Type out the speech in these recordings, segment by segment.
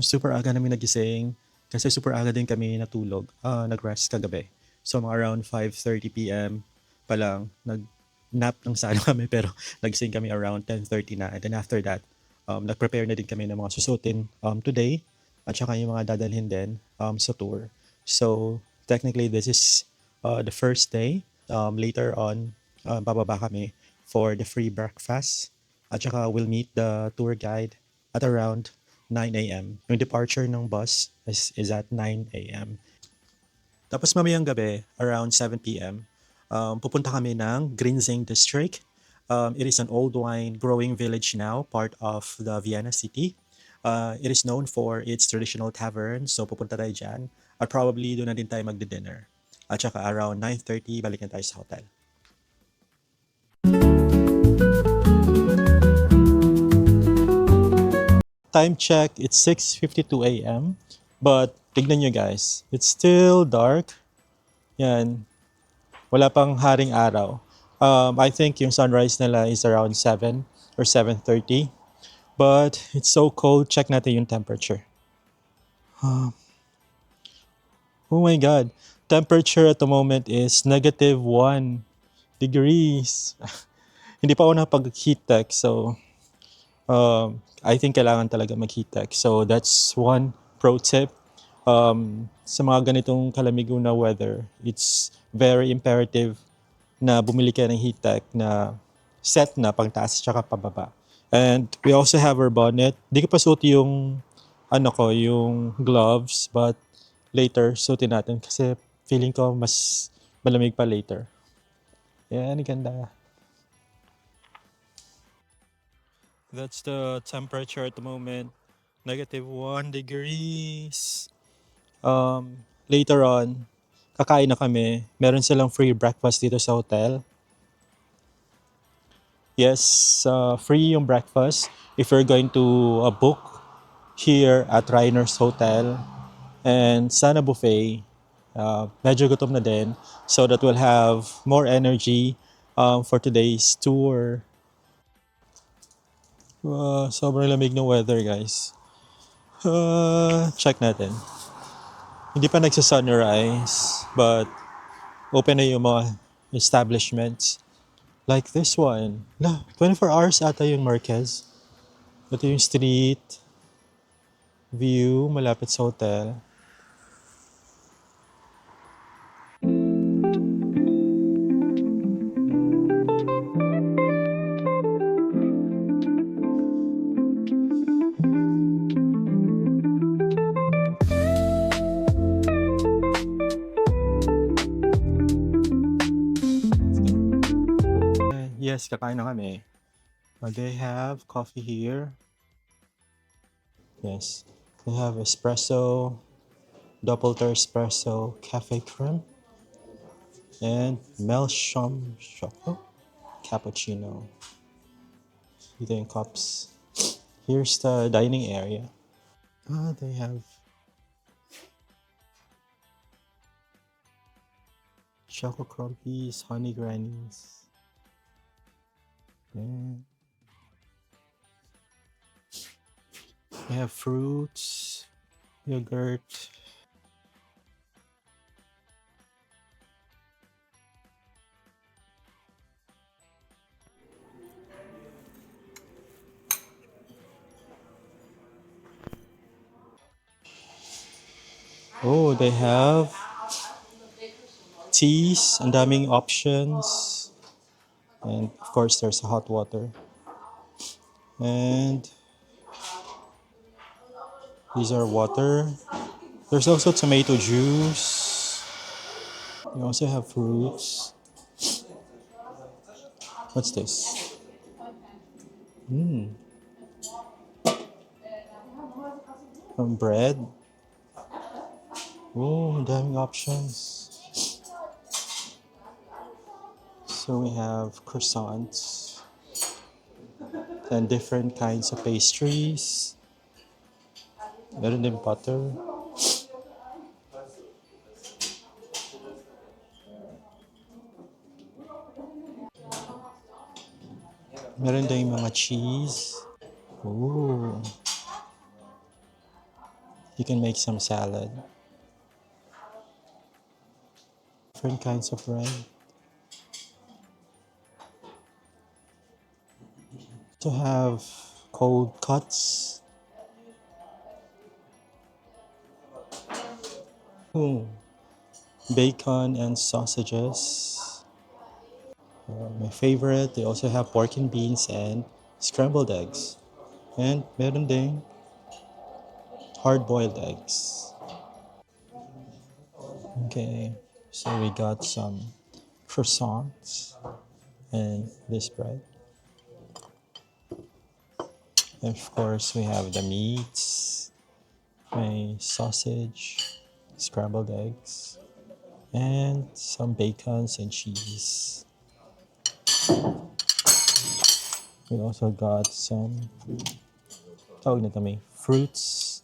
Super aga namin nagising kasi super aga din kami natulog, nag-rest kagabi. So mga around 5:30 PM pa lang nag-nap ng sana kami pero nagising kami around 10:30 na. And then after that, nag-prepare na din kami ng mga susuotin today at saka yung mga dadalhin din sa tour. So technically this is the first day. Later on, bababa kami for the free breakfast at saka we'll meet the tour guide at around 9 a.m. Yung departure ng bus is at 9 a.m. Tapos mamayang gabi, around 7 p.m., pupunta kami ng Grinzing District. It is an old wine growing village now, part of the Vienna city. It is known for its traditional taverns, so pupunta tayo dyan. At probably doon na din tayo magdi-dinner. At saka around 9:30, balik na tayo sa hotel. Time check, it's 6:52 a.m. But tignan nyo guys, it's still dark. Yan, wala pang haring araw. I think yung sunrise nila is around 7 or 7:30. But it's so cold, check natin yung temperature. Oh my God, temperature at the moment is -1 degrees. Hindi pa ako nakapag-heat tech, so I think kailangan talaga mag-heat tech. So that's one pro tip. Sa mga ganitong kalamig na weather, it's very imperative na bumili ka ng heat tech na set na pangtaas at pababa. And we also have our bonnet. Di ko pa suot yung yung gloves, but later suotin natin kasi feeling ko mas malamig pa later. Yan, ganda. That's the temperature at the moment. -1 degrees. Later on, kakain na kami. Meron silang free breakfast dito sa hotel. Yes, free yung breakfast if you're going to book here at Reiner's Hotel. And Sana Buffet, medyo gutom na din. So that we'll have more energy for today's tour. Sobrang lamig ng weather, guys. Check natin. Hindi pa nagsa-sunrise, but open na yung mga establishments. Like this one. 24 hours ata yung Marquez. Ito yung street view malapit sa hotel. Yes, kakain na kami. They have coffee here. Yes. They have espresso, double espresso, cafe creme, and Melsham Choco cappuccino. Ito yung cups. Here's the dining area. They have choco crumpies, honey grannies. And we have fruits, yogurt. Oh, they have teas, ang daming options. And of course, there's hot water. And these are water. There's also tomato juice. You also have fruits. What's this? Bread. Oh, daming options. So we have croissants and different kinds of pastries. Meron din butter. Meron din mga cheese. Ooh. You can make some salad. Different kinds of bread. To have cold cuts. Hmm. Bacon and sausages. My favorite, they also have pork and beans and scrambled eggs. And meron ding hard-boiled eggs. Okay, so we got some croissants and this bread. And of course, we have the meats, my sausage, scrambled eggs, and some bacons and cheese. We also got some tawag na ito, may fruits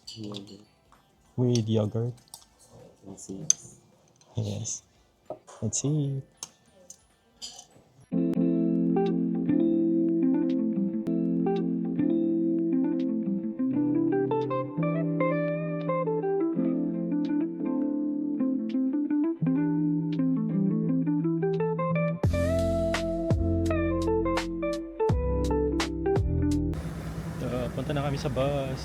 with yogurt. Yes. Let's see. Punta na kami sa bus.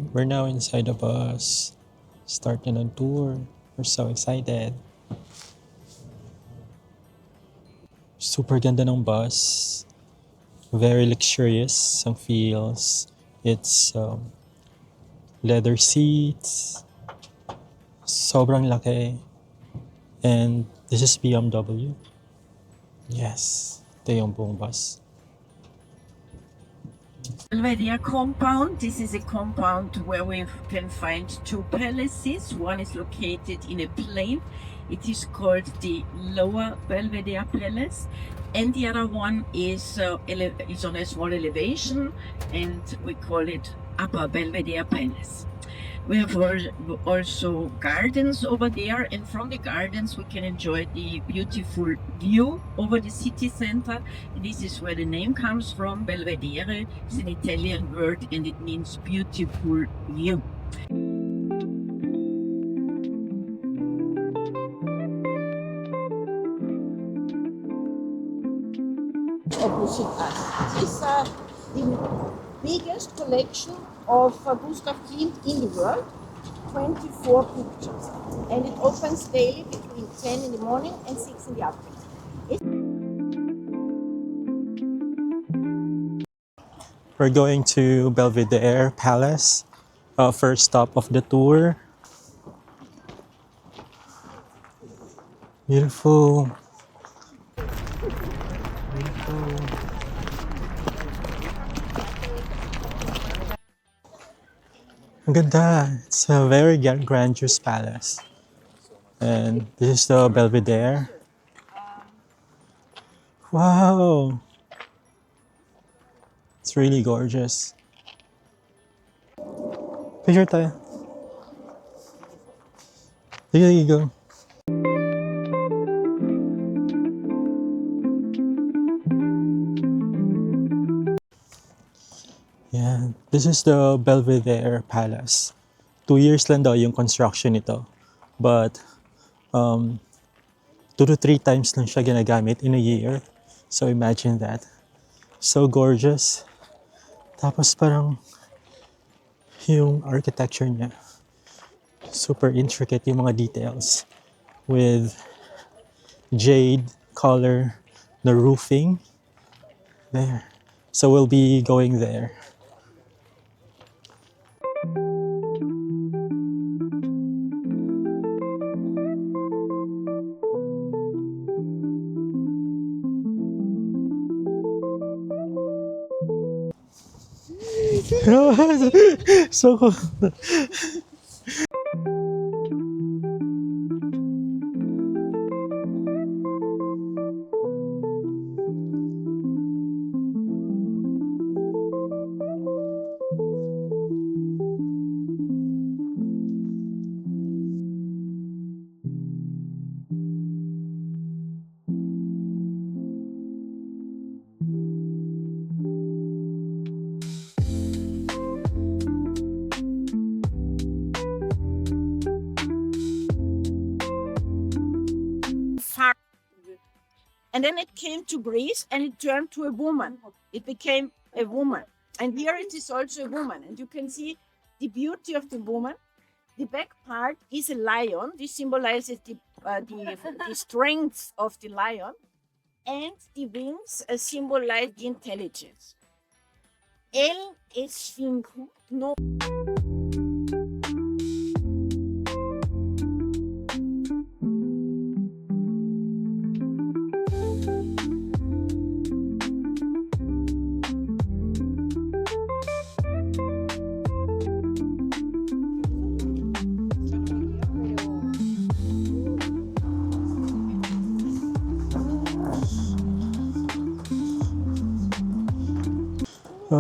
We're now inside the bus. Starting on tour. We're so excited. Super ganda ng bus. Very luxurious ang feels. It's leather seats. Sobrang laki. And this is BMW. Yes. Ito yung buong bus. Belvedere compound. This is a compound where we can find two palaces. One is located in a plain. It is called the Lower Belvedere Palace, and the other one is on a small elevation, and we call it Upper Belvedere Palace. We have also gardens over there, and from the gardens we can enjoy the beautiful view over the city center. This is where the name comes from. Belvedere is an Italian word and it means beautiful view. Muzik. This is the biggest collection of Gustav Klimt in the world, 24 pictures. And it opens daily between 10 in the morning and 6 in the afternoon. We're going to Belvedere Palace. First stop of the tour. Beautiful. Beautiful. Ang ganda. It's a very grandiose palace. And this is the Belvedere. Wow. It's really gorgeous. Picture tayo. There you go. Yeah, this is the Belvedere Palace. 2 years lang daw yung construction nito. But 2 to 3 times lang siya ginagamit in a year. So imagine that. So gorgeous. Tapos parang yung architecture niya. Super intricate yung mga details. With jade color, the roofing. There. So we'll be going there. So cool. And then it came to Greece and it turned to a woman. It became a woman. And here it is also a woman. And you can see the beauty of the woman. The back part is a lion. This symbolizes the strength of the lion. And the wings symbolize the intelligence. El esfinge no.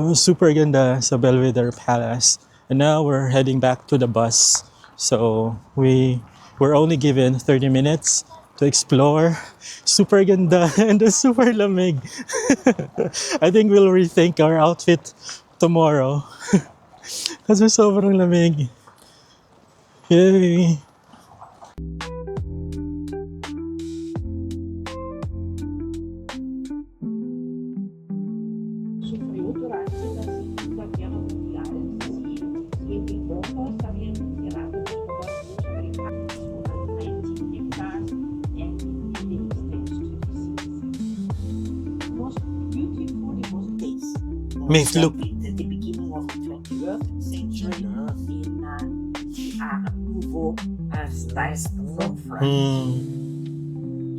Super ganda sa Belvedere Palace. And now we're heading back to the bus. So we were only given 30 minutes to explore. Super ganda and super lamig. I think we'll rethink our outfit tomorrow. Kasi sobrang lamig. Yay! Sofreu durante a Segunda Guerra Mundial. Sie in Europa habían tirado los bombardeos americanos on 19 hectares and living extends to the city. Most beautiful it was place. Miss, look. At the beginning of the 20th century in the Art Nouveau style from France.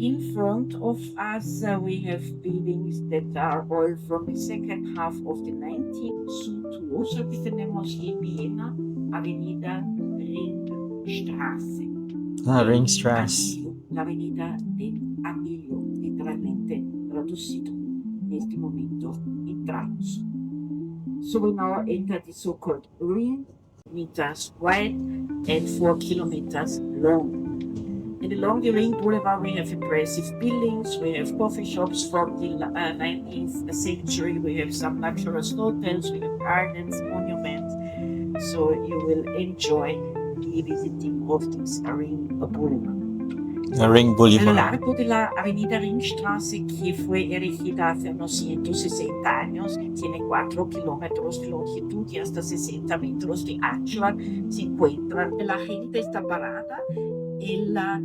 In front of us, we have buildings that are all from the second half of the 19th century. With the name of Vienna, Avenida Ringstrasse. Ringstrasse. L'Avenida del Amiglio, letteralmente tradusito in este momento in Trams. So we now enter the so-called ring, meters wide and 4 kilometers long. And along the Ring Boulevard, we have impressive buildings, we have coffee shops from the 19th century, we have some luxurious hotels, we have gardens, monuments. So you will enjoy the visiting of this Ring Boulevard. Ring A lo Boulevard. largo de la Avenida Ringstrasse, que fue erigida hace unos 160 años, tiene 4 kilómetros de longitud y hasta 60 metros de ancho, se encuentra la gente está parada en la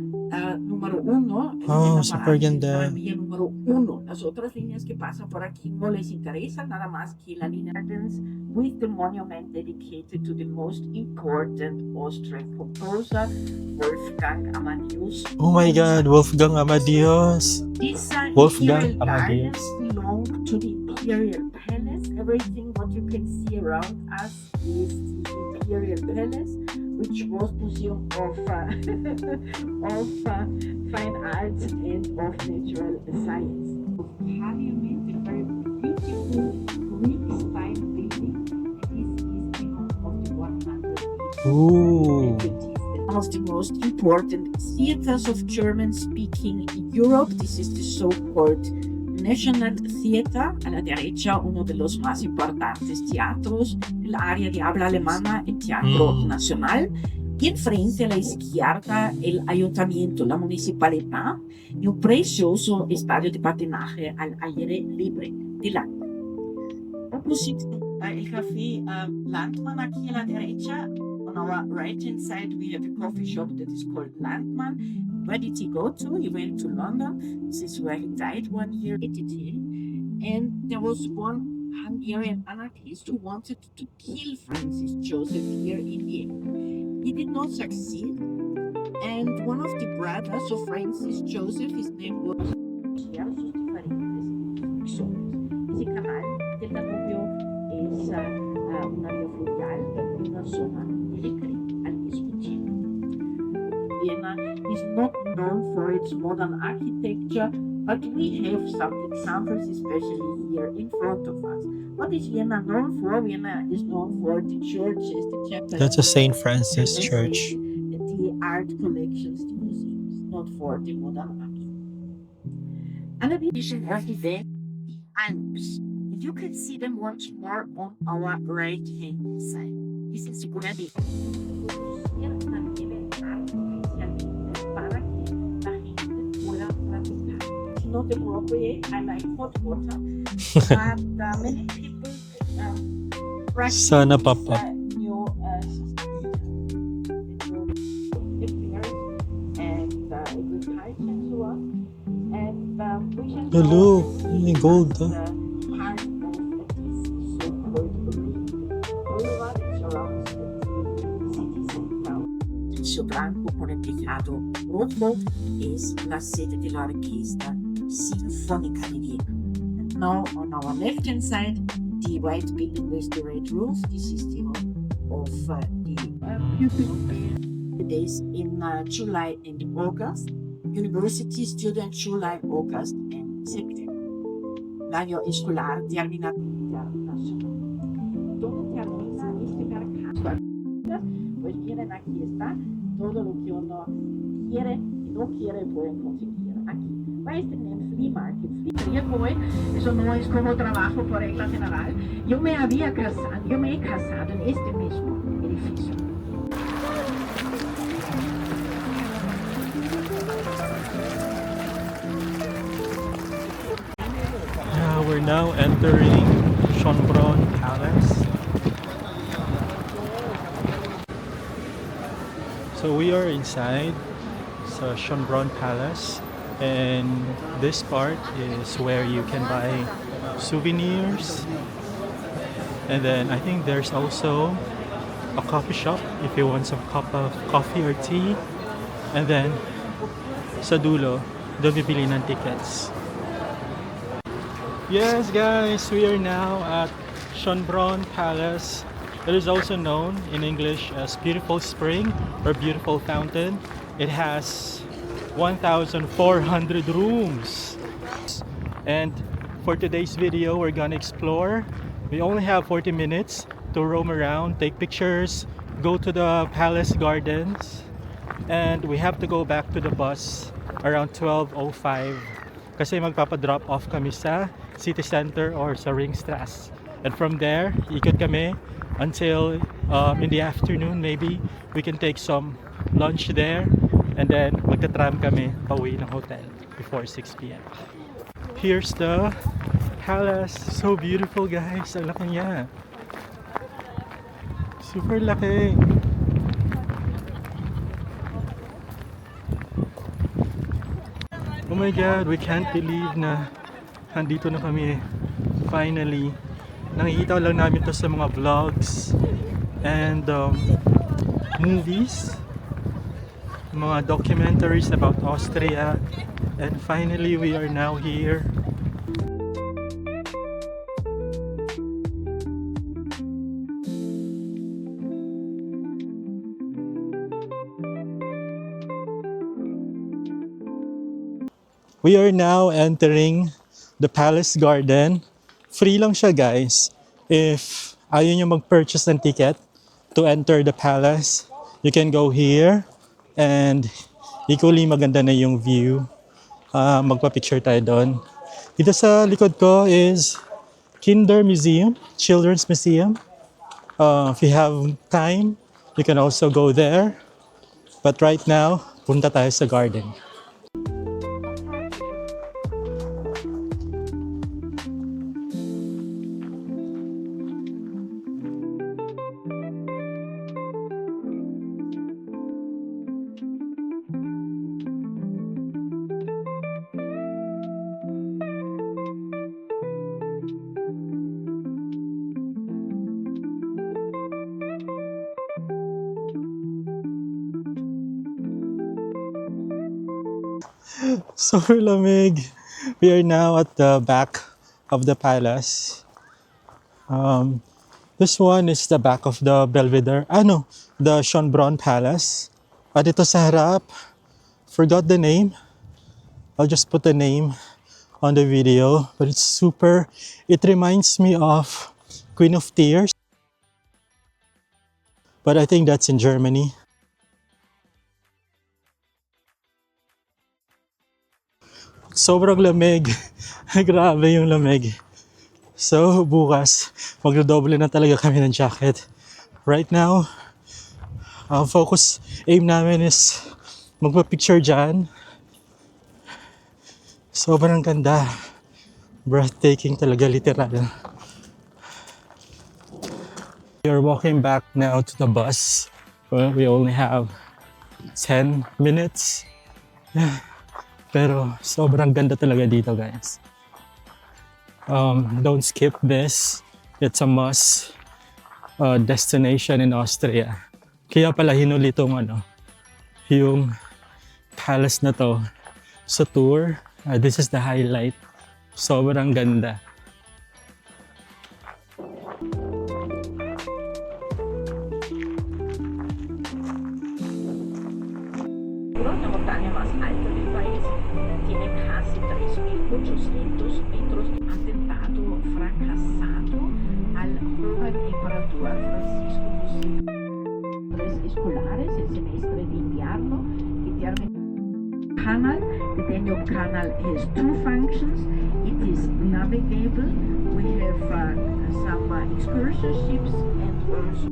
número 1, Oh, super ganda. la vía número 1. Las otras líneas que pasan por aquí no les interesa, nada más que la línea Gardens with the monument dedicated to the most important Austrian composer, Wolfgang Amadeus. Oh my God, Wolfgang Amadeus. These Wolfgang imperial Amadeus. gardens belong to the Imperial Palace. Everything what you can see around us is the Imperial Palace, which was Museum of Fine Arts and of Natural Science. Parliament, a very beautiful Greek-style building. This is the home of the 100 Ooh. deputies. One of the most important theaters of German-speaking Europe. This is the so-called National Theater, a la derecha uno de los más importantes teatros del área de habla alemana, el Teatro Nacional, y enfrente a la izquierda el ayuntamiento, la municipalidad, y un precioso estadio de patinaje al aire libre de Land. Opposite el café Landmann aquí a la derecha. On our right-hand side, we have a coffee shop that is called Landmann. Where did he go to? He went to London. This is where he died 1 year at it. And there was one Hungarian anarchist who wanted to kill Francis Joseph here in Vienna. He did not succeed. And one of the brothers of Francis Joseph, his name was sus diferentes zonas. Ese canal del Danubio es una vía fluvial en una zona al mismo tiempo. Vienna is not known for its modern architecture, but we have some examples, especially here in front of us. What is Vienna known for? Vienna is known for the churches, the chapels. That's a St. Francis Church. The art collections, the museums, not for the modern art. Another vision of the Alps. You can see them once more on our right-hand side. This is where the not appropriate. I like hot water. But many people practice Sana papa. new affairs and a good culture and so on. And we can Oh, look, may gold. part of this so-called ring. Boulevard is around city center. Il suo branco con il teclato rondo es la sede dell'orchestra sinfonica di Vienna. And now on our left hand side, the white building with the red roof. This is the home of the days in July and August. University student July, August and September. L'anno escolar termina todo termina este mercado. Pues miren, aquí está todo lo que uno quiere y no quiere pueden conseguir aquí. Vai en el flea market. Eso no es como trabajo por regla general. Yo me he casado en este mismo edificio. We're now entering Schönbrunn Palace. So we are inside Schönbrunn Palace, and this part is where you can buy souvenirs. And then I think there's also a coffee shop if you want some cup of coffee or tea. And then sa dulo, doon bibili ng tickets. Yes guys, we are now at Schönbrunn Palace. It is also known in English as Beautiful Spring or Beautiful Fountain. It has 1,400 rooms. And for today's video, we're gonna explore. We only have 40 minutes to roam around, take pictures, go to the palace gardens, and we have to go back to the bus around 12:05 kasi magpapa-drop off kami sa city center or sa Ringstrasse. And from there, ikot kami until in the afternoon. Maybe we can take some lunch there and then magta-tram kami pauwi ng hotel before 6 p.m. Here's the palace. So beautiful guys. Ang laki niya. Super laki. Oh my god, we can't believe na nandito na kami finally. Nakikita lang namin to sa mga vlogs and movies, mga documentaries about Austria, and finally we are now here. We are now entering the palace garden. Free lang siya guys. If ayaw nyo mag-purchase ng ticket to enter the palace, you can go here and equally maganda na yung view. Magpa-picture tayo doon. Dito sa likod ko is Kinder Museum, Children's Museum. If you have time, you can also go there. But right now, punta tayo sa garden. Super lamig. We are now at the back of the palace. This one is the back of the Belvedere, the Schönbrunn Palace. At ito sa harap, forgot the name. I'll just put the name on the video, but it's super, it reminds me of Queen of Tears. But I think that's in Germany. Sobrang lamig. Grabe yung lamig. So, bukas, magdodoble na talaga kami ng jacket. Right now, aim namin is magpa-picture dyan Sobrang ganda. Breathtaking talaga, literal. We are walking back now to the bus. Well, we only have 10 minutes. Pero sobrang ganda talaga dito, guys. Don't skip this. It's a must destination in Austria. Kaya pala hinuli itong yung palace na to sa tour. This is the highlight. Sobrang ganda. La montagna más alta del país tiene casi 3.800 metros. Attentato fracassato al joven emperador Francisco Muzik. Escolares, el semestre de invierno, que termina. Canal, the Danube Canal has two functions. It is navigable. We have some excursion ships and also.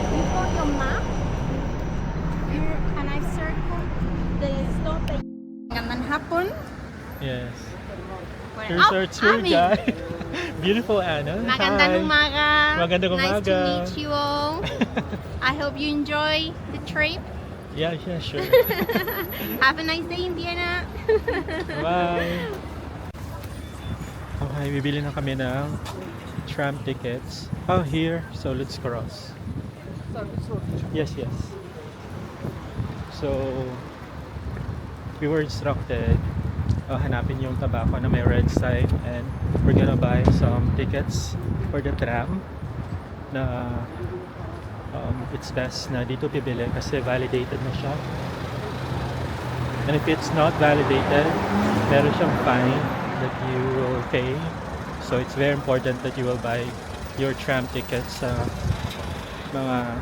Before your map, can I circle the stop that naman hapon? Yes. Where- Here's our tour Ami. guide. Beautiful Anna. Magandang Hi. umaga. Magandang Nice umaga. to meet you all. I hope you enjoy the trip. Yeah, sure. Have a nice day in Vienna. Bye. Okay, bibili na kami ng tram tickets. Oh, here. So, let's cross. Yes. So, we were instructed hanapin yung tabako na may red sign and we're gonna buy some tickets for the tram na it's best na dito pibili kasi validated na siya. And if it's not validated, meron siyang fine that you will pay. So it's very important that you will buy your tram tickets sa mga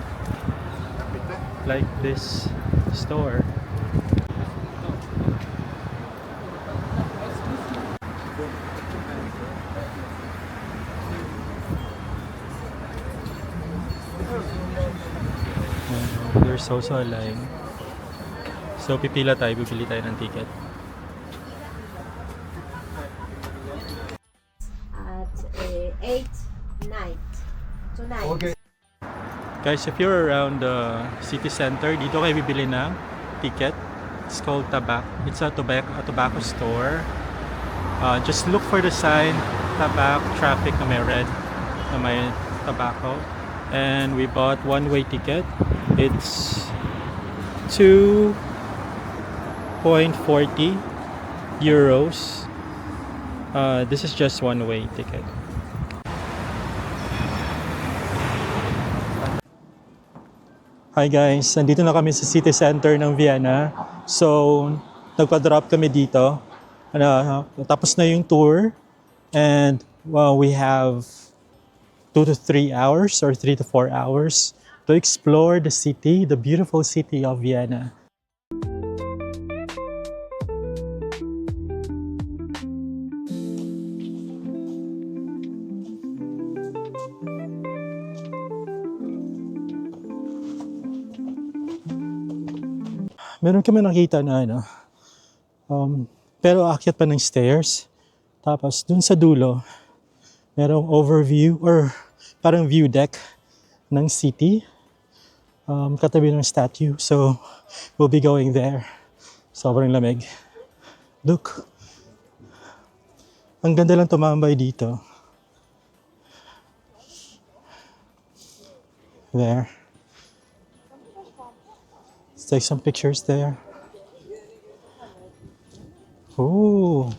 like this store. There's also a line. So pipila tayo, bibili tayo ng ticket. At 8 night tonight. Okay. Guys, if you're around the city center, dito kayo bibili ng ticket. It's called Tabac. It's a tobacco store. Just look for the sign, Tabac, traffic na may red, na may tobacco. And we bought one-way ticket. It's 2.40 euros. This is just one-way ticket. Hi guys, nandito na kami sa city center ng Vienna. So, nagpa-drop kami dito. Tapos na yung tour. And we have 2 to 3 hours or 3 to 4 hours to explore the city, the beautiful city of Vienna. Meron kami nakita na pero aakyat pa ng stairs. Tapos dun sa dulo, merong overview or parang view deck ng city. Katabi ng statue. So, we'll be going there. Sobrang lamig. Look. Ang ganda lang tumambay dito. There. Let's take some pictures there. Ooh.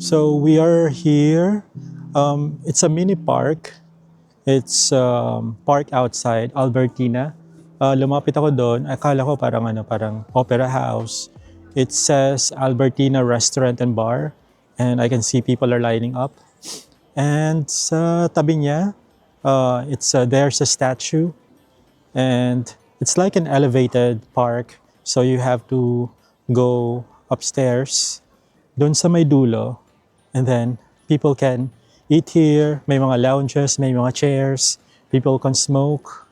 So we are here. It's a mini park. It's park outside Albertina lumapit ako doon, akala ko parang opera house. It says Albertina Restaurant and Bar, and I can see people are lining up. And sa tabi niya, there's a statue, and it's like an elevated park. So you have to go upstairs, doon sa may dulo, and then people can eat here. May mga lounges, may mga chairs, people can smoke.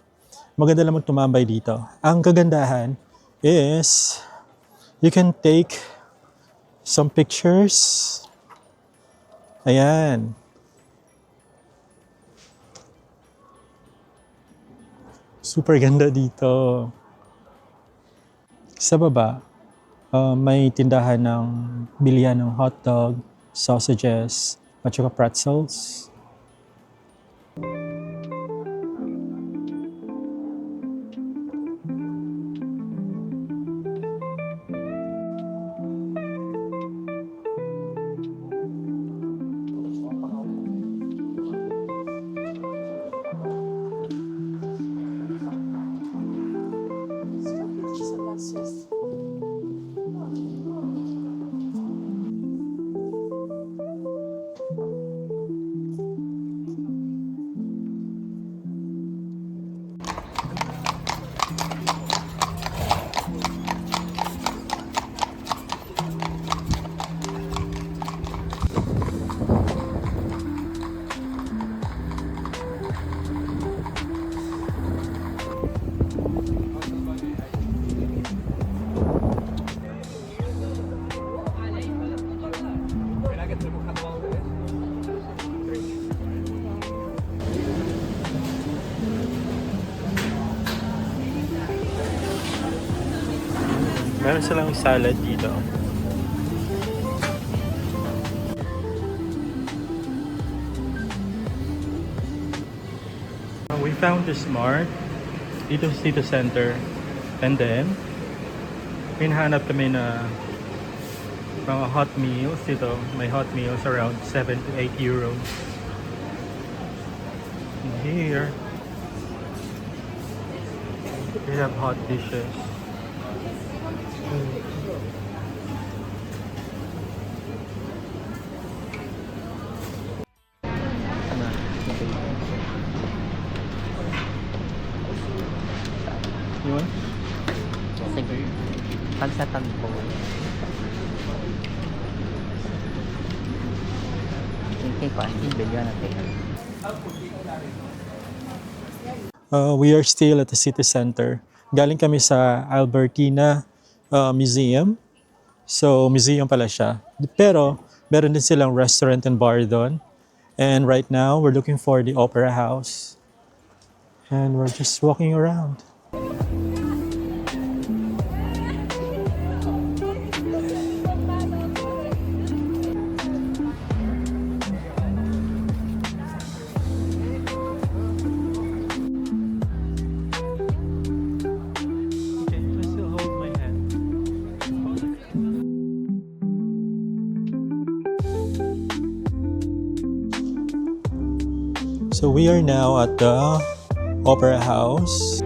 Maganda lang tumambay dito. Ang kagandahan is you can take some pictures. Ayan. Super ganda dito. Sa baba, may tindahan ng bilihan ng hotdog, sausages, at saka pretzels. Meron silang salad dito. We found this mart dito sa City Center, and then hinahanap kami na mga hot meals dito. May hot meals around 7 to 8 euros. And here we have hot dishes. Yun? Sige. Pansatan po. Hindi ko, hindi bilyon natin. We are still at the city center. Galing kami sa Albertina Museum. So, museum pala siya. Pero, meron din silang restaurant and bar doon. And right now, we're looking for the opera house. And we're just walking around. So we are now at the Opera House.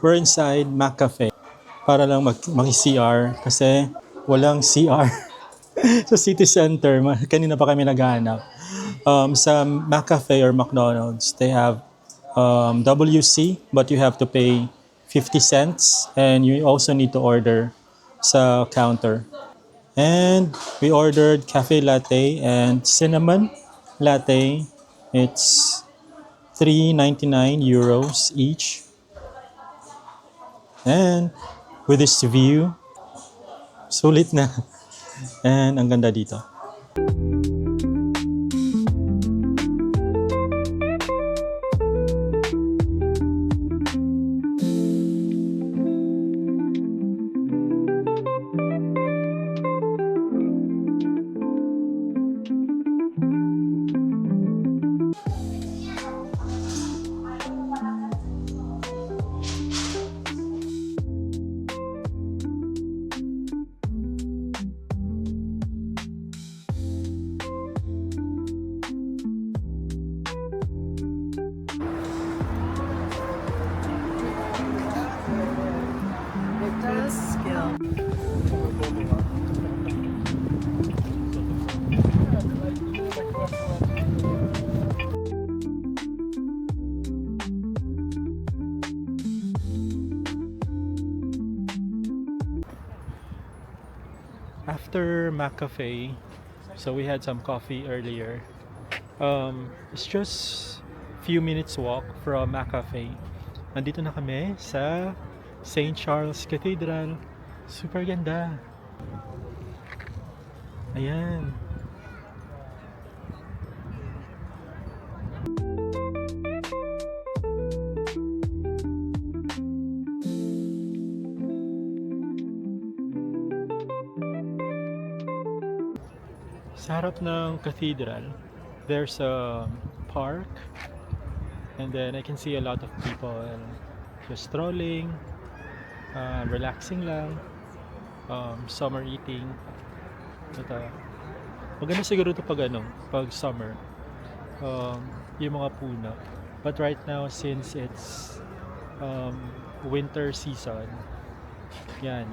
We're inside Mac Cafe. para lang mag-CR kasi walang CR sa city center. Kanina pa kami naghahanap. Sa McCafe or McDonald's, they have WC, but you have to pay 50 cents and you also need to order sa counter. And we ordered cafe latte and cinnamon latte. It's 3.99 euros each. And with this view, sulit na. And ang ganda dito. After McCafe, so we had some coffee earlier. It's just few minutes walk from McCafe. Nandito na kami sa St. Charles Cathedral. Super ganda. Ayan. Sa harap ng cathedral, there's a park, and then I can see a lot of people just strolling, relaxing lang. Some are eating. Maganda siguro ito pag summer, yung mga puno. But right now, since it's winter season, yan.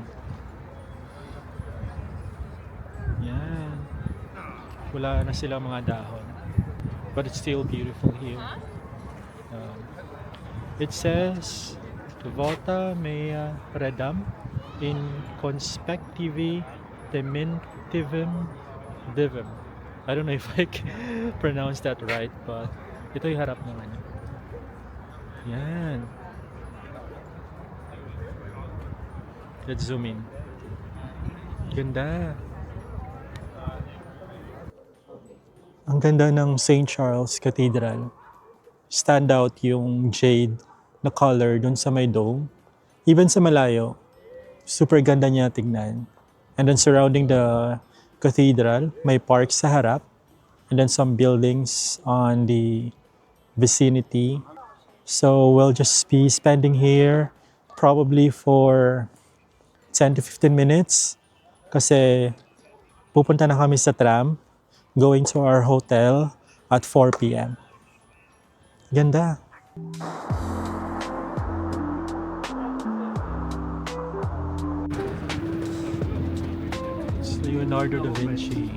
Wala na silang mga dahon. But it's still beautiful here. It says, Vota mea redam in conspectivi dementivum divum. I don't know if I can pronounce that right, but ito yung harap naman. Yan. Let's zoom in. Ganda. Ang ganda ng St. Charles Cathedral. Stand out yung jade na color dun sa may dome. Even sa malayo, super ganda niya tignan. And then surrounding the cathedral, may park sa harap. And then some buildings on the vicinity. So we'll just be spending here probably for 10 to 15 minutes. Kasi pupunta na kami sa tram, going to our hotel at 4 p.m. Ganda. It's Leonardo da Vinci.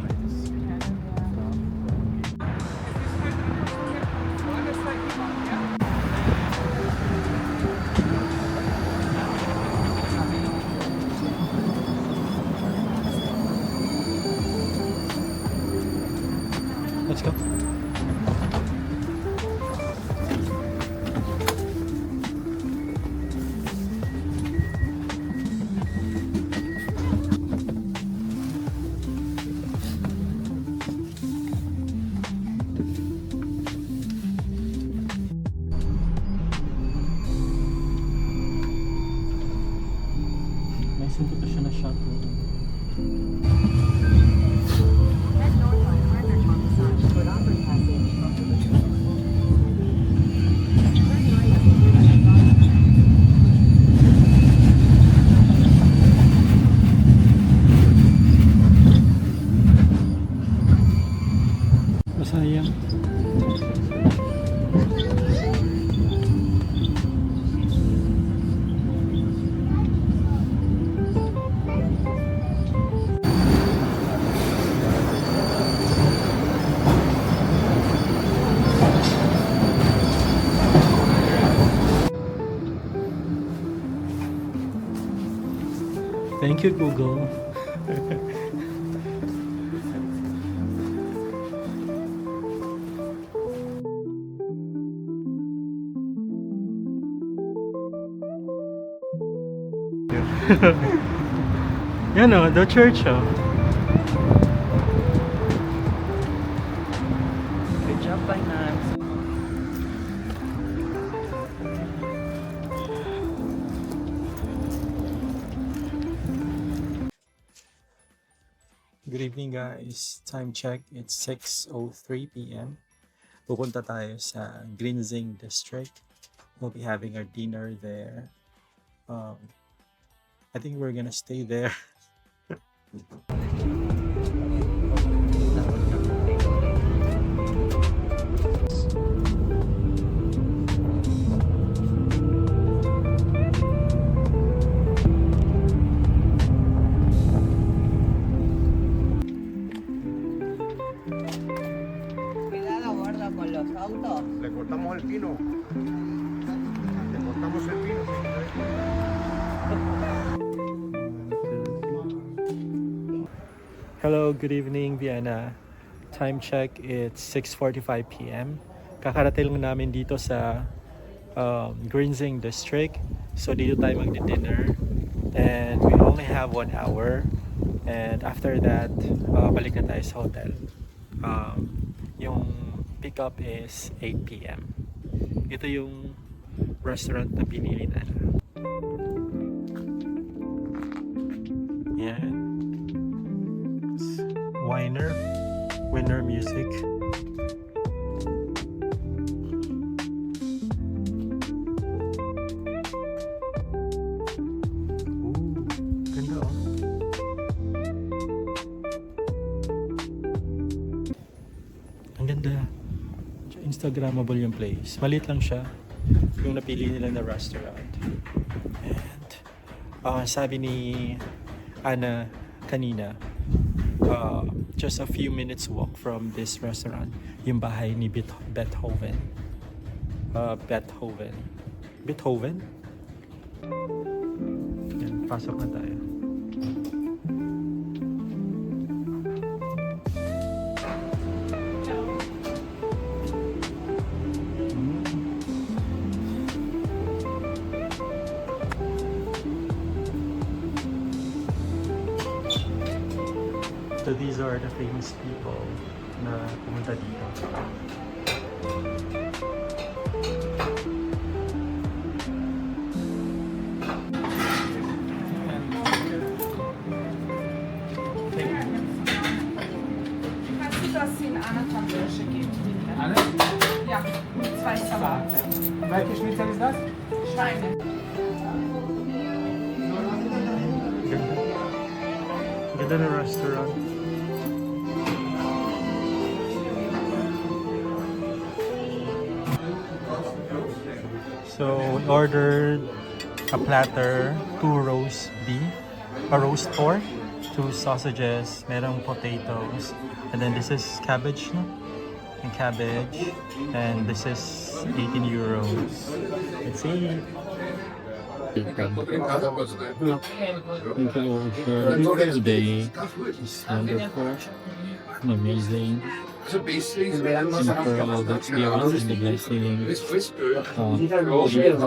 Let's go. May sunto siya na shuttle. Masayang. Thank you, Google. Yan o, the church o. Good job, Finance. Good evening guys. Time check, it's 6:03 p.m. Pupunta tayo sa Grinzing District. We'll be having our dinner there. I think we're gonna stay there. Cuidado, gordo, con los autos. Le cortamos el pino. Le cortamos el pino. Hello, good evening Vienna. Time check, it's 6:45 p.m. Kakarating lang namin dito sa Grinzing District. So dito tayo magdi-dinner. And we only have 1 hour. And after that, balik na tayo sa hotel. Yung pick-up is 8 p.m. Ito yung restaurant na pinili na. Yan. Wiener Muzik. Ooh, ganda oh. Ang ganda. Instagrammable yung place. Maliit lang siya. Yung napili nila na restaurant. And sabi ni Anna kanina, just a few minutes walk from this restaurant, yung bahay ni Beethoven. Beethoven? Yan, pasok na tayo. So these are the famous people na pumunta dito. Kannst du das in einer Tavernsche geben? Alle? Ja, 2 Salate. Welche Schnitzel ist das? Schweine. Ganda na restaurant. So we ordered a platter, 2 roast beef, a roast pork, 2 sausages, merong potatoes, and then this is cabbage, no? And cabbage, and this is 18 euros. Let's see. Today is wonderful, amazing. For all the experience and the blessing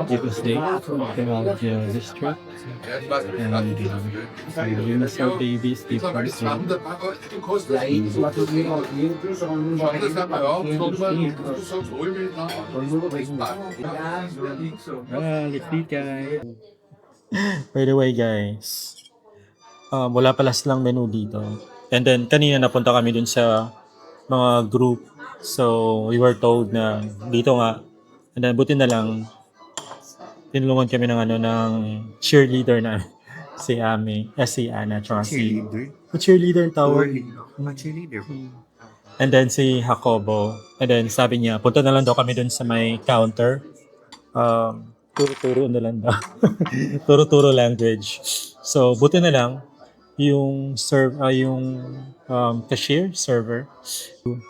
people stay around the district. And you miss our babies different. Let's eat, guys. By the way guys, wala pala silang menu dito. And then kanina napunta kami dun sa mga group. So we were told na dito nga. And then buti na lang tinulungan kami ng ng cheerleader na si si Anna tsaka si cheerleader ang tawag. And then si Jacobo. And then sabi niya, punta na lang daw kami dun sa may counter. Turo-turo na lang daw. Turo-turo language. So, buti na lang, yung cashier, server,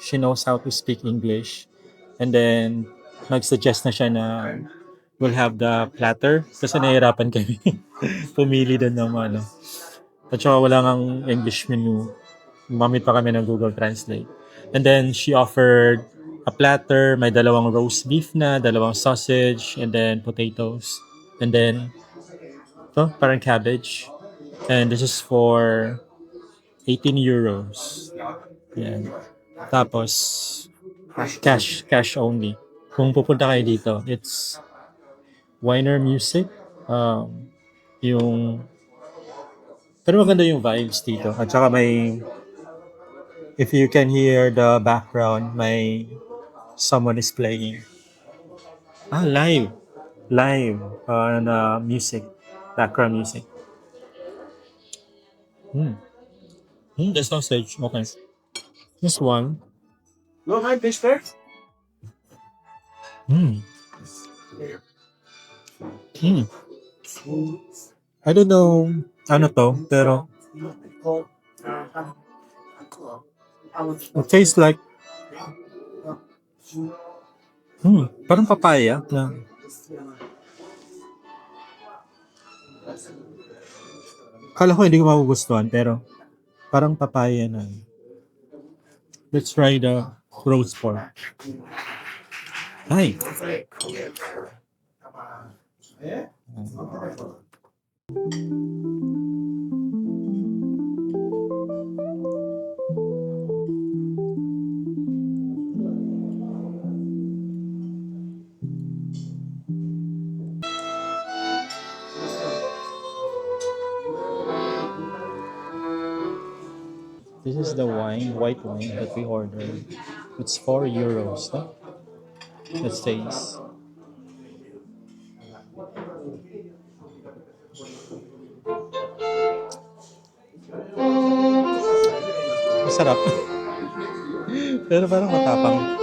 she knows how to speak English. And then, nag-suggest na siya na we'll have the platter. Kasi nahihirapan kami. Pumili doon ng At saka wala ngang English menu. Gumamit pa kami ng Google Translate. And then she offered a platter, may dalawang roast beef na, dalawang sausage, and then potatoes. And then, parang cabbage. And this is for 18 euros. Yan. Tapos, cash only. Kung pupunta kayo dito, it's Wiener Muzik. Yung, pero maganda yung vibes dito. At saka may, if you can hear the background, may someone is playing. Live. Live on music. Background music. There's no stage. Okay. This one. No, hi, mister. I don't know ano to, pero it tastes like parang papaya na kala ko hindi ko magugustuhan, pero parang papaya na. Let's try the roast pork. Hi. This is the white wine that we ordered. It's 4 euros. No? Let's taste. Masarap. Pero parang matapang.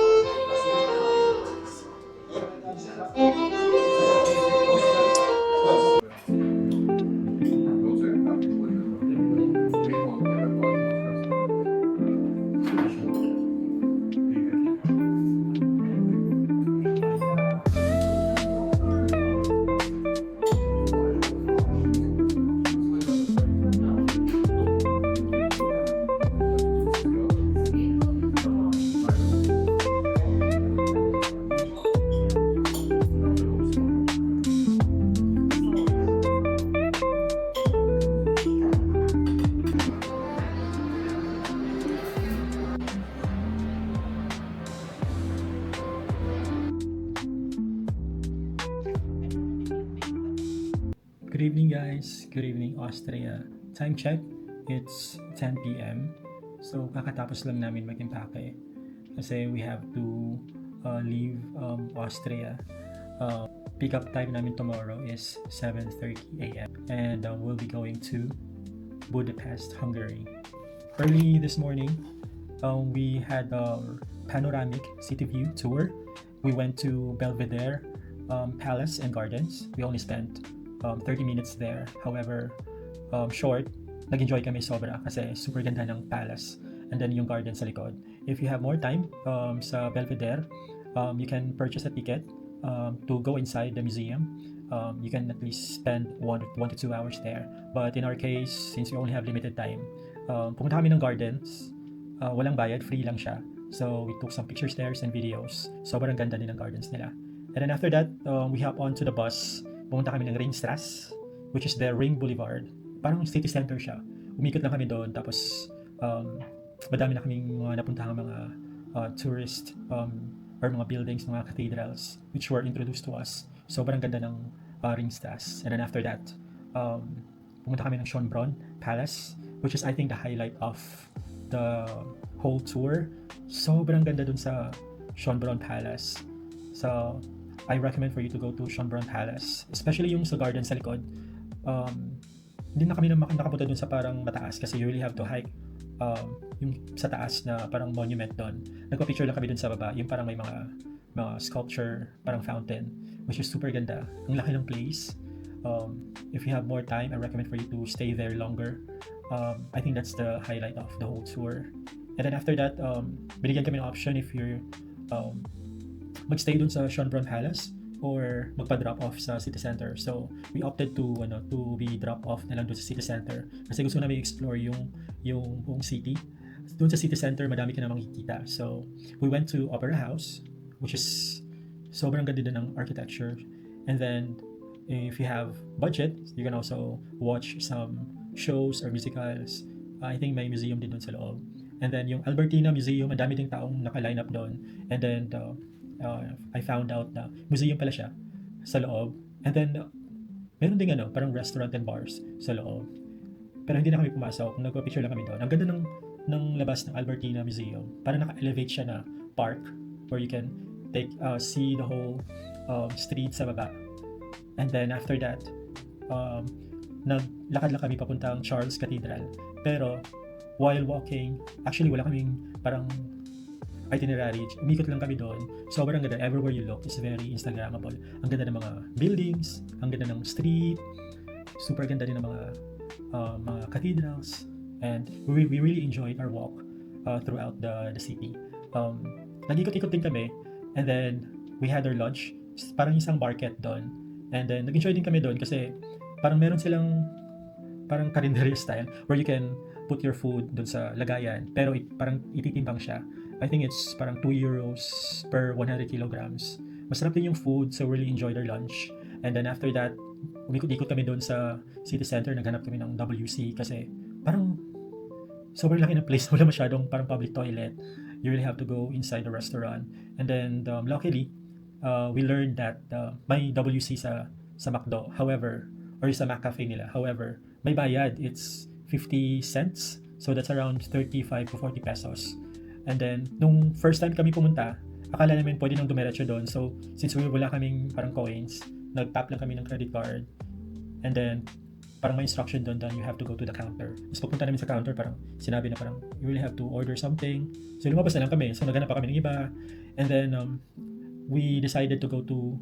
Good evening, guys. Good evening, Austria. Time check, it's 10 p.m. So, kakatapos lang namin mag-impake kasi we have to leave Austria. Pick-up time namin tomorrow is 7:30 a.m. And we'll be going to Budapest, Hungary. Early this morning, we had our Panoramic City View tour. We went to Belvedere Palace and Gardens. We only spent 30 minutes there. However, short, nag-enjoy kami sobra kasi super ganda ng palace and then yung garden sa likod. If you have more time sa Belvedere, you can purchase a ticket to go inside the museum. You can at least spend 1 to 2 hours there. But in our case, since we only have limited time, pumunta kami ng gardens. Walang bayad, free lang siya. So we took some pictures there and videos. Sobrang ganda din ng gardens nila. And then after that, we hop on to the bus. Pumunta kami ng Ringstrasse, which is the Ring Boulevard. Parang city center siya. Umikot lang kami doon, tapos madami na kaming mga napuntahang mga tourist or mga buildings, mga cathedrals, which were introduced to us. Sobrang ganda ng Ringstrasse. And then after that, pumunta kami ng Schönbrunn Palace, which is I think the highlight of the whole tour. Sobrang ganda dun sa Schönbrunn Palace. So, I recommend for you to go to Schönbrunn Palace, especially yung sa garden sa likod. Hindi na kami nakapunta dun sa parang mataas kasi you really have to hike yung sa taas na parang monument doon. Nagpa-picture lang kami dun sa baba, yung parang may mga sculpture, parang fountain, which is super ganda. Ang laki ng place. If you have more time, I recommend for you to stay there longer. I think that's the highlight of the whole tour. And then after that, binigyan kami ng option if you're magstay dun sa Schönbrunn Palace. or magpa-drop off sa city center. So we opted to be drop off na lang doon sa city center kasi gusto namin explore yung buong city. Doon sa city center madami ka na makikita. So we went to Opera House, which is sobrang ganda din ng architecture. And then if you have budget, you can also watch some shows or musicals. I think may museum din doon sa loob. And then yung Albertina Museum, ang dami ding taong naka-line up doon. And then I found out na museum pala siya sa loob. And then meron ding parang restaurant and bars sa loob. Pero hindi na kami pumasok. Nagpa-picture lang kami doon. Ang ganda ng labas ng Albertina Museum. Parang naka-elevate siya na park where you can see the whole street sa baba. And then after that, naglakad lang kami papuntang Charles Cathedral. Pero while walking, actually wala kaming parang itinerary. Umikot lang kami doon. Sobrang ganda. Everywhere you look is very Instagrammable. Ang ganda ng mga buildings, ang ganda ng street, super ganda din ng mga cathedrals. And we really enjoyed our walk throughout the city. Nag-ikot-ikot din kami, and then we had our lunch. Parang isang market doon. And then nag-enjoy din kami doon kasi parang meron silang parang karinderya style where you can put your food doon sa lagayan, pero parang ititimbang siya. I think it's parang 2 euros per 100 kilograms. Masarap din yung food, so really enjoyed our lunch. And then after that, umikot-ikot kami doon sa city center, naghanap kami ng WC kasi parang sobrang laki ng place, wala masyadong parang public toilet. You really have to go inside the restaurant. And then luckily, we learned that may WC sa McDo, however, or sa McCafe nila. However, may bayad. It's 50 cents. So that's around 35 to 40 pesos. And then, nung first time kami pumunta, akala namin pwede nang dumiretso doon. So, since wala kaming parang coins, nag-tap lang kami ng credit card. And then, parang may instruction doon that you have to go to the counter. Mas pagpunta namin sa counter, parang sinabi na parang you really have to order something. So, lumabas na lang kami. So, naghanap pa kami ng iba. And then, we decided to go to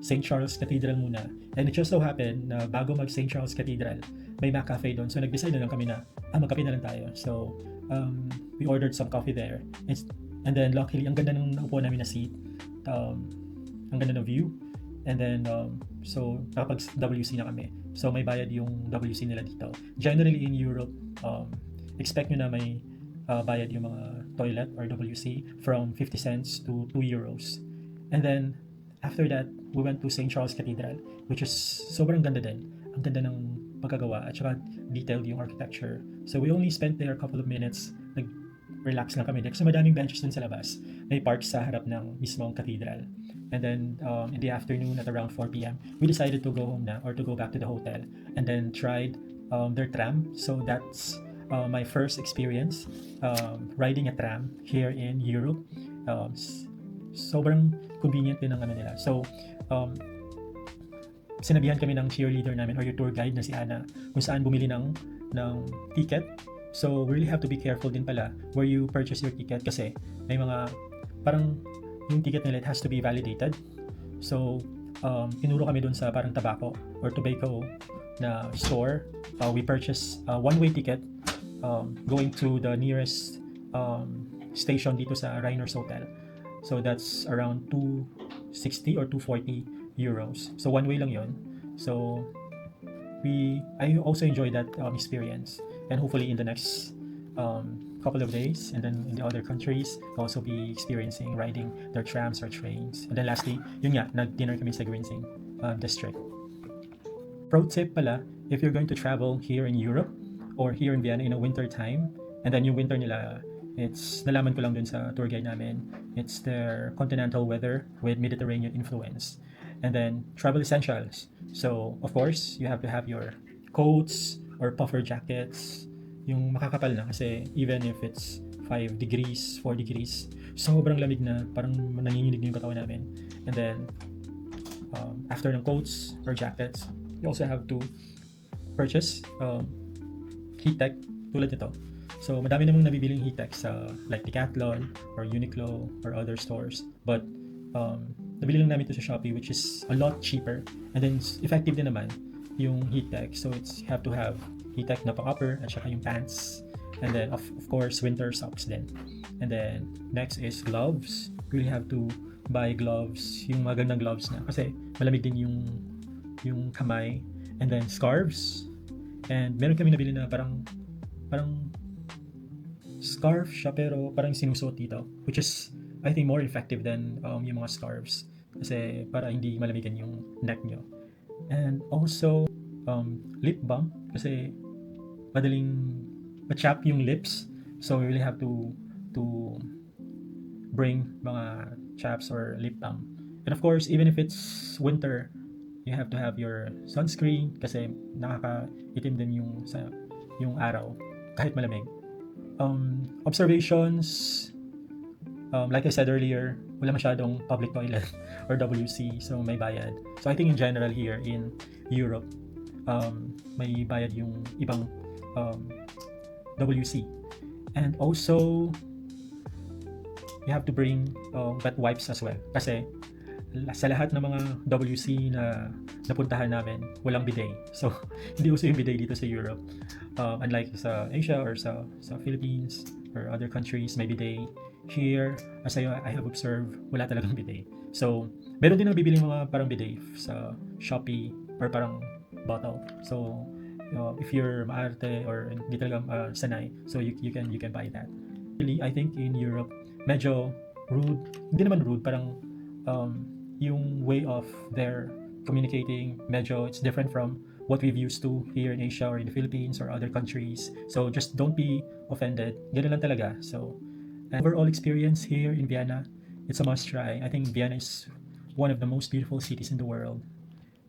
St. Charles Cathedral muna. And it just so happened na bago mag St. Charles Cathedral, may McCafe doon. So nag-decide na lang kami na, magkape na lang tayo. So we ordered some coffee there. And then luckily, ang ganda ng naupo namin na seat. Ang ganda ng view. And then, so nakapag-WC na kami. So may bayad yung WC nila dito. Generally in Europe, expect nyo na may bayad yung mga toilet or WC from 50 cents to 2 euros. And then, after that, we went to St. Charles Cathedral, which is sobrang ganda din. Ang ganda ng pagkagawa at saka detailed yung architecture. So we only spent there a couple of minutes. Nag-relax lang kami there kasi madaming benches din sa labas. May park sa harap ng mismong cathedral. And then in the afternoon at around 4 p.m., we decided to go home na or to go back to the hotel. And then tried their tram. So that's my first experience riding a tram here in Europe. Sobrang convenient din ng nila. So, sinabihan kami ng cheerleader namin or yung tour guide na si Ana kung saan bumili ng ticket. So, we really have to be careful din pala where you purchase your ticket kasi may mga, parang yung ticket nila, it has to be validated. So, tinuro kami dun sa parang tobacco or tobacco na store. We purchased a one-way ticket going to the nearest station dito sa Reiner's Hotel. So that's around 260 or 240 euros. So one way lang yon. So I also enjoyed that experience, and hopefully in the next couple of days, and then in the other countries, I'll also be experiencing riding their trams or trains. And then lastly, yun nga, nag-dinner kami sa Grinzing District. Pro tip pala, if you're going to travel here in Europe or here in Vienna in a winter time, and then yung winter nila, it's nalaman ko lang dun sa tour guide namin. It's their continental weather with Mediterranean influence. And then travel essentials. So of course, you have to have your coats or puffer jackets. Yung makakapal na kasi even if it's 5 degrees, 4 degrees, sobrang lamig na, parang nanginginig na yung katawan namin. And then after ng coats or jackets, you also have to purchase heat tech tulad nito. So, madami namang nabibiling heat tech sa like Decathlon or Uniqlo or other stores. But, nabili lang namin ito sa Shopee, which is a lot cheaper. And then, effective din naman yung heat tech. So, you have to have heat tech na pang-upper at saka yung pants. And then, of course, winter socks din. And then, next is gloves. You really have to buy gloves, yung magandang gloves na kasi malamig din yung kamay, and then scarves. And meron kami nabili na parang scarf siya pero parang sinusuot dito, which is I think more effective than yung mga scarves kasi para hindi malamigan yung neck nyo. And also lip balm kasi madaling ma-chap yung lips, so you really have to bring mga chaps or lip balm. And of course, even if it's winter, you have to have your sunscreen kasi nakakaitim din yung araw kahit malamig. Observations, like I said earlier, wala masyadong public toilet or WC, so may bayad. So I think in general here in Europe, may bayad yung ibang WC. And also, you have to bring wet wipes as well kasi sa lahat ng mga WC na napuntahan namin, walang bidet. So, hindi uso yung bidet dito sa Europe. Unlike sa Asia or sa Philippines or other countries, may bidet. Here, as I have observed, wala talagang bidet. So, meron din nabibiling mga parang bidet sa Shopee or parang bottle. So, if you're maarte or hindi talaga sanay, so you can buy that. Really, I think in Europe, medyo rude. Hindi naman rude, parang yung way of their communicating, medyo it's different from what we've used to here in Asia or in the Philippines or other countries. So just don't be offended. Ganun lang talaga. So, and overall experience here in Vienna, it's a must try. I think Vienna is one of the most beautiful cities in the world.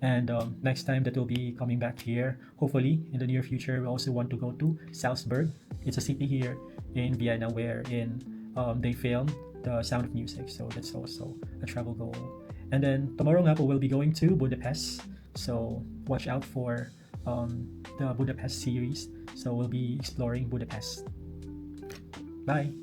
And next time that we'll be coming back here, hopefully in the near future, we also want to go to Salzburg. It's a city here in Vienna wherein they filmed The Sound of Music. So that's also a travel goal. And then tomorrow nga po we'll be going to Budapest. So watch out for the Budapest series. So we'll be exploring Budapest. Bye!